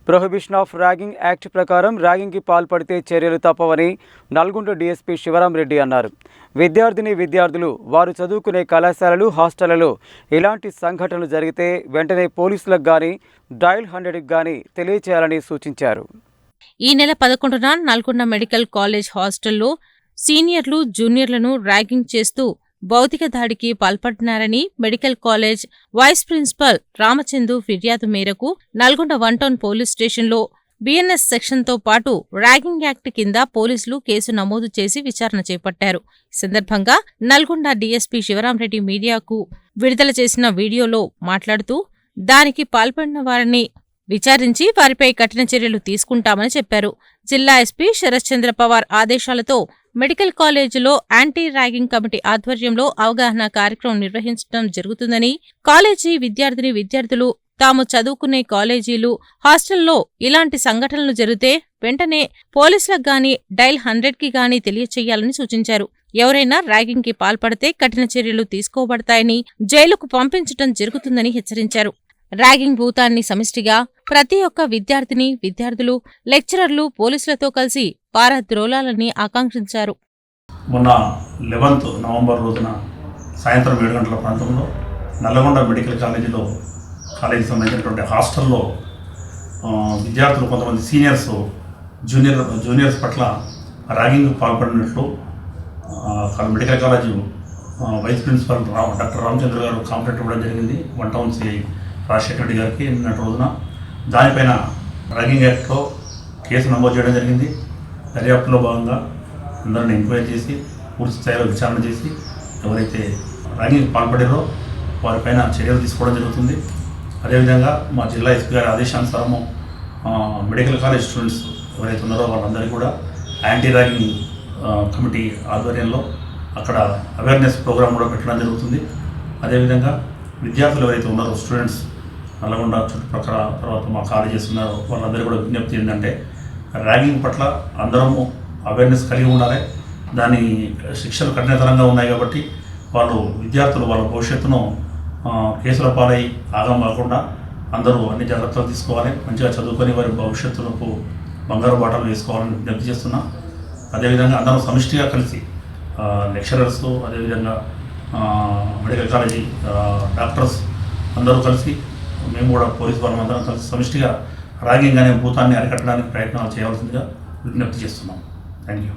Prohibition of ragging act ప్రకారం ర్యాగింగ్కి పాల్పడితే చర్యలు తప్పవని నల్గొండ డీఎస్పీ శివరామరెడ్డి అన్నారు. విద్యార్థులు వారు చదువుకునే కళాశాలలు, హాస్టళ్లలో ఇలాంటి సంఘటనలు జరిగితే వెంటనే పోలీసులకు గానీ డయల్ 100కి గానీ తెలియచేయాలని సూచించారు. ఈ నెల 11న నల్గొండ మెడికల్ కాలేజ్ హాస్టల్లో సీనియర్లు, జూనియర్లను ర్యాగింగ్ చేస్తూ భౌతిక దాడికి పాల్పడినారని మెడికల్ కాలేజ్ వైస్ ప్రిన్సిపల్ రామచందు ఫిర్యాదు మేరకు నల్గొండ 1 టౌన్ పోలీస్ స్టేషన్లో బిఎన్ఎస్ సెక్షన్తో పాటు ర్యాగింగ్ యాక్ట్ కింద పోలీసులు కేసు నమోదు చేసి విచారణ చేపట్టారు. ఈ సందర్భంగా నల్గొండ డీఎస్పీ శివరామరెడ్డి మీడియాకు విడుదల చేసిన వీడియోలో మాట్లాడుతూ దానికి పాల్పడిన వారిని విచారించి వారిపై కఠిన చర్యలు తీసుకుంటామని చెప్పారు. జిల్లా ఎస్పీ శరత్చంద్ర పవార్ ఆదేశాలతో మెడికల్ కాలేజీలో యాంటీ ర్యాగింగ్ కమిటీ ఆధ్వర్యంలో అవగాహన కార్యక్రమం నిర్వహించడం జరుగుతుందని, కాలేజీ విద్యార్థులు తాము చదువుకునే కాలేజీలు, హాస్టల్లో ఇలాంటి సంఘటనలు జరిగితే వెంటనే పోలీసులకు గానీ డయల్ 100కి గానీ తెలియచేయాలని సూచించారు. ఎవరైనా ర్యాగింగ్కి పాల్పడితే కఠిన చర్యలు తీసుకోబడతాయని, జైలుకు పంపించడం జరుగుతుందని హెచ్చరించారు. ర్యాగింగ్ భూతాన్ని సమిష్టిగా ప్రతి ఒక్క విద్యార్థులు, లెక్చరర్లు పోలీసులతో కలిసి పారద్రోలాలని ఆకాంక్షించారు. మొన్న 11th నవంబర్ రోజున సాయంత్రం 7 గంటల ప్రాంతంలో నల్లగొండ మెడికల్ కాలేజీకి సంబంధించినటువంటి హాస్టల్లో విద్యార్థులు కొంతమంది సీనియర్స్ జూనియర్స్ పట్ల ర్యాగింగ్ పాల్పడినట్లు medical college vice principal doctor Ramachandra గారు కంప్లైంట్ ఇవ్వడం జరిగింది 1 టౌన్ సిఐ రాజశేఖర రెడ్డి గారికి నిన్నటి రోజున. దానిపైన ర్యాగింగ్ యాక్ట్లో కేసు నమోదు చేయడం జరిగింది. దర్యాప్తులో భాగంగా అందరిని ఎంక్వైరీ చేసి పూర్తి స్థాయిలో విచారణ చేసి ఎవరైతే ర్యాగింగ్ పాల్పడారో వారిపైన చర్యలు తీసుకోవడం జరుగుతుంది. అదేవిధంగా మా జిల్లా ఎస్పీ గారి ఆదేశానుసారము మెడికల్ కాలేజ్ స్టూడెంట్స్ ఎవరైతే ఉన్నారో వాళ్ళందరికీ కూడా యాంటీ ర్యాగింగ్ కమిటీ ఆధ్వర్యంలో అక్కడ అవేర్నెస్ ప్రోగ్రామ్ కూడా పెట్టడం జరుగుతుంది. అదేవిధంగా విద్యార్థులు ఎవరైతే ఉన్నారో స్టూడెంట్స్ నల్గొండ చుట్టుపక్కల తర్వాత మా కాలేజెస్ ఉన్నారో వాళ్ళందరూ కూడా విజ్ఞప్తి ఏంటంటే ర్యాగింగ్ పట్ల అందరము అవేర్నెస్ కలిగి ఉండాలి. దాని శిక్షలు కఠినతరంగా ఉన్నాయి కాబట్టి విద్యార్థులు వాళ్ళ భవిష్యత్తును కేసుల పాలై ఆగం కాకుండా అందరూ అన్ని జాగ్రత్తలు తీసుకోవాలి. మంచిగా చదువుకొని వారి భవిష్యత్తులకు బంగారు బాటలు వేసుకోవాలని విజ్ఞప్తి చేస్తున్నాం. అదేవిధంగా అందరూ సమిష్టిగా కలిసి లెక్చరర్స్, అదేవిధంగా మెడికల్ కాలేజీ డాక్టర్స్ అందరూ కలిసి మేము కూడా పోలీసు వాళ్ళం అందరం కలిసి సమిష్టిగా ర్యాగింగ్ అనే భూతాన్ని అరికట్టడానికి ప్రయత్నాలు చేయవలసిందిగా విజ్ఞప్తి చేస్తున్నాం. Thank you.